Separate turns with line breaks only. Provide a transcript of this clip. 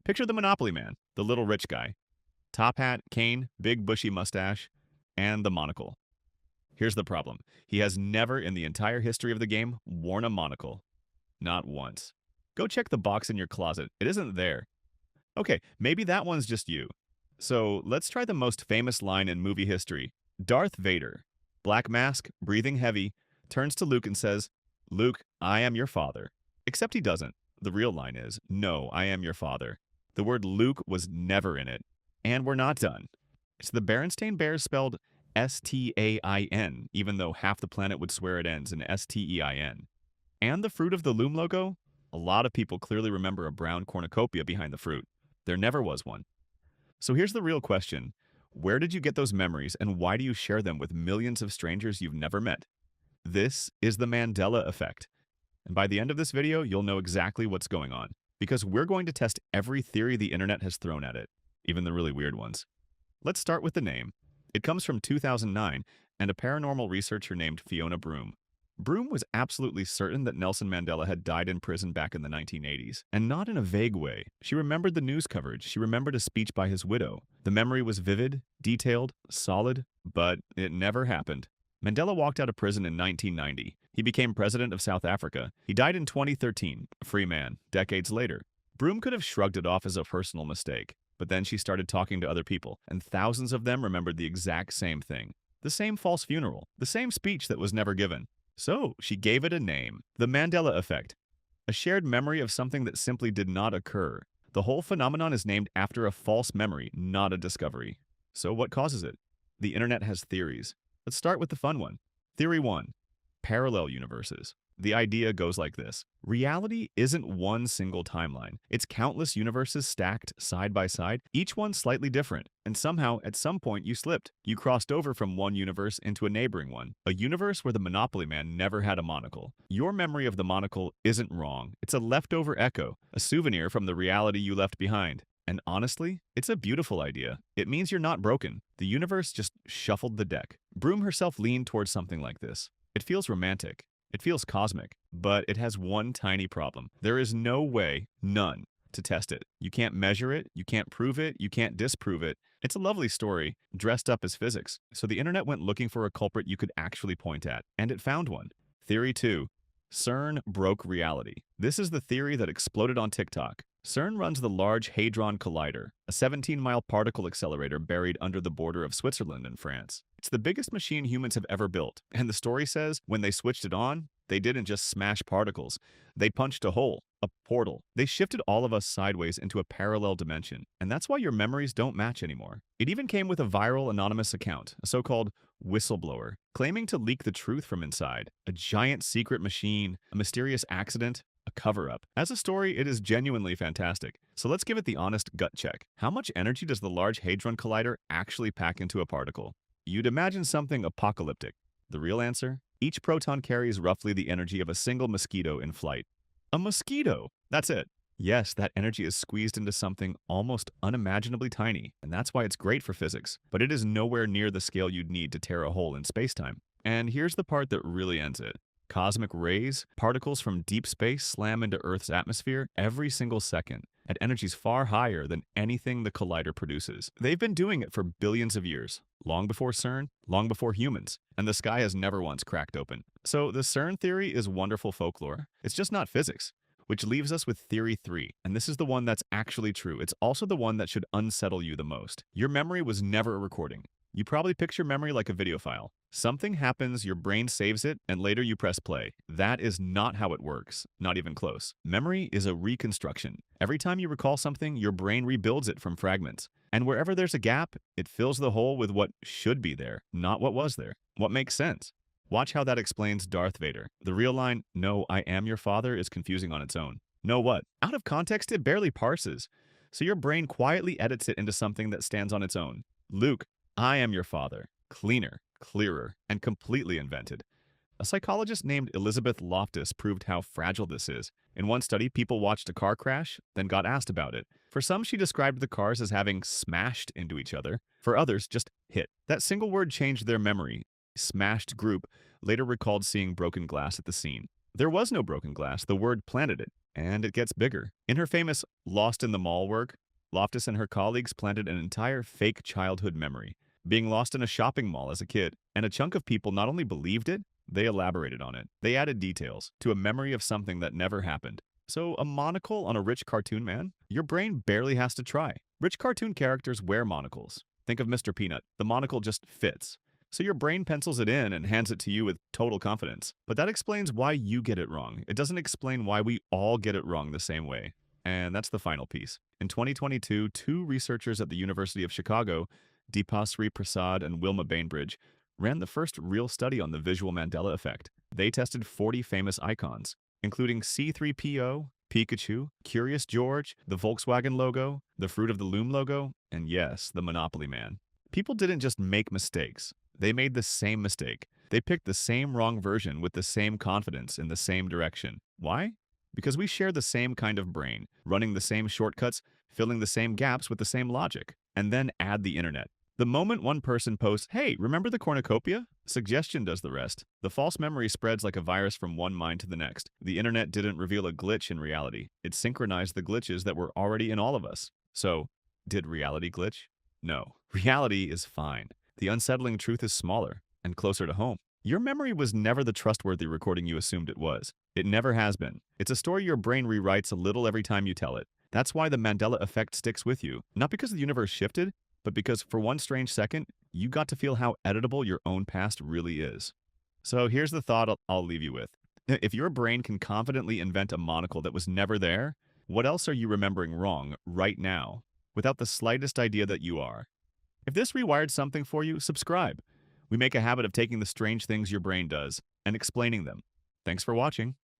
Picture the Monopoly man, the little rich guy. Top hat, cane, big bushy mustache, and the monocle. Here's the problem. He has never in the entire history of the game worn a monocle. Not once. Go check the box in your closet. It isn't there. Okay, maybe that one's just you. So let's try the most famous line in movie history. Darth Vader, black mask, breathing heavy, turns to Luke and says, "Luke, I am your father." Except he doesn't. The real line is, "No, I am your father." The word Luke was never in it. And we're not done. It's the Berenstain Bears spelled Stain, even though half the planet would swear it ends in Stein. And the fruit of the Loom logo? A lot of people clearly remember a brown cornucopia behind the fruit. There never was one. So here's the real question. Where did you get those memories, and why do you share them with millions of strangers you've never met? This is the Mandela Effect. And by the end of this video, you'll know exactly what's going on, because we're going to test every theory the internet has thrown at it, even the really weird ones. Let's start with the name. It comes from 2009 and a paranormal researcher named Fiona Broome. Broome was absolutely certain that Nelson Mandela had died in prison back in the 1980s, and not in a vague way. She remembered the news coverage. She remembered a speech by his widow. The memory was vivid, detailed, solid, but it never happened. Mandela walked out of prison in 1990. He became president of South Africa. He died in 2013, a free man, decades later. Broome could have shrugged it off as a personal mistake, but then she started talking to other people, and thousands of them remembered the exact same thing. The same false funeral, the same speech that was never given. So she gave it a name, the Mandela Effect, a shared memory of something that simply did not occur. The whole phenomenon is named after a false memory, not a discovery. So what causes it? The internet has theories. Let's start with the fun one. Theory 1. Parallel universes. The idea goes like this. Reality isn't one single timeline. It's countless universes stacked side by side, each one slightly different. And somehow, at some point, you slipped. You crossed over from one universe into a neighboring one. A universe where the Monopoly man never had a monocle. Your memory of the monocle isn't wrong. It's a leftover echo, a souvenir from the reality you left behind. And honestly, it's a beautiful idea. It means you're not broken. The universe just shuffled the deck. Broome herself leaned towards something like this. It feels romantic. It feels cosmic, but it has one tiny problem. There is no way, none, to test it. You can't measure it, you can't prove it, you can't disprove it. It's a lovely story, dressed up as physics. So the internet went looking for a culprit you could actually point at, and it found one. Theory 2. CERN broke reality. This is the theory that exploded on TikTok. CERN runs the Large Hadron Collider, a 17-mile particle accelerator buried under the border of Switzerland and France. It's the biggest machine humans have ever built, and the story says when they switched it on, they didn't just smash particles. They punched a hole, a portal. They shifted all of us sideways into a parallel dimension, and that's why your memories don't match anymore. It even came with a viral anonymous account, a so-called whistleblower, claiming to leak the truth from inside. A giant secret machine, a mysterious accident, a cover-up. As a story, it is genuinely fantastic. So let's give it the honest gut check. How much energy does the Large Hadron Collider actually pack into a particle? You'd imagine something apocalyptic. The real answer? Each proton carries roughly the energy of a single mosquito in flight. A mosquito! That's it. Yes, that energy is squeezed into something almost unimaginably tiny, and that's why it's great for physics. But it is nowhere near the scale you'd need to tear a hole in space-time. And here's the part that really ends it. Cosmic rays, particles from deep space slam into Earth's atmosphere every single second, at energies far higher than anything the collider produces. They've been doing it for billions of years, long before CERN, long before humans, and the sky has never once cracked open. So the CERN theory is wonderful folklore. It's just not physics. Which leaves us with theory 3, and this is the one that's actually true. It's also the one that should unsettle you the most. Your memory was never a recording. You probably picture memory like a video file. Something happens, your brain saves it, and later you press play. That is not how it works, not even close. Memory is a reconstruction. Every time you recall something, your brain rebuilds it from fragments. And wherever there's a gap, it fills the hole with what should be there, not what was there. What makes sense? Watch how that explains Darth Vader. The real line, "No, I am your father," is confusing on its own. No what? Out of context, it barely parses. So your brain quietly edits it into something that stands on its own. Luke, I am your father. Cleaner, clearer, and completely invented. A psychologist named Elizabeth Loftus proved how fragile this is. In one study, people watched a car crash, then got asked about it. For some, she described the cars as having smashed into each other. For others, just hit. That single word changed their memory. Smashed group later recalled seeing broken glass at the scene. There was no broken glass. The word planted it. And it gets bigger. In her famous Lost in the Mall work, Loftus and her colleagues planted an entire fake childhood memory, being lost in a shopping mall as a kid, and a chunk of people not only believed it, they elaborated on it. They added details to a memory of something that never happened. So a monocle on a rich cartoon man? Your brain barely has to try. Rich cartoon characters wear monocles. Think of Mr. Peanut. The monocle just fits. So your brain pencils it in and hands it to you with total confidence. But that explains why you get it wrong. It doesn't explain why we all get it wrong the same way. And that's the final piece. In 2022, two researchers at the University of Chicago, Deepasri Prasad and Wilma Bainbridge, ran the first real study on the visual Mandela effect. They tested 40 famous icons, including C3PO, Pikachu, Curious George, the Volkswagen logo, the Fruit of the Loom logo, and yes, the Monopoly Man. People didn't just make mistakes. They made the same mistake. They picked the same wrong version with the same confidence in the same direction. Why? Because we share the same kind of brain, running the same shortcuts, filling the same gaps with the same logic, and then add the internet. The moment one person posts, "Hey, remember the cornucopia?" Suggestion does the rest. The false memory spreads like a virus from one mind to the next. The internet didn't reveal a glitch in reality. It synchronized the glitches that were already in all of us. So, did reality glitch? No. Reality is fine. The unsettling truth is smaller and closer to home. Your memory was never the trustworthy recording you assumed it was. It never has been. It's a story your brain rewrites a little every time you tell it. That's why the Mandela effect sticks with you. Not because the universe shifted, but because for one strange second, you got to feel how editable your own past really is. So here's the thought I'll leave you with. If your brain can confidently invent a monocle that was never there, what else are you remembering wrong right now, without the slightest idea that you are? If this rewired something for you, subscribe. We make a habit of taking the strange things your brain does and explaining them. Thanks for watching.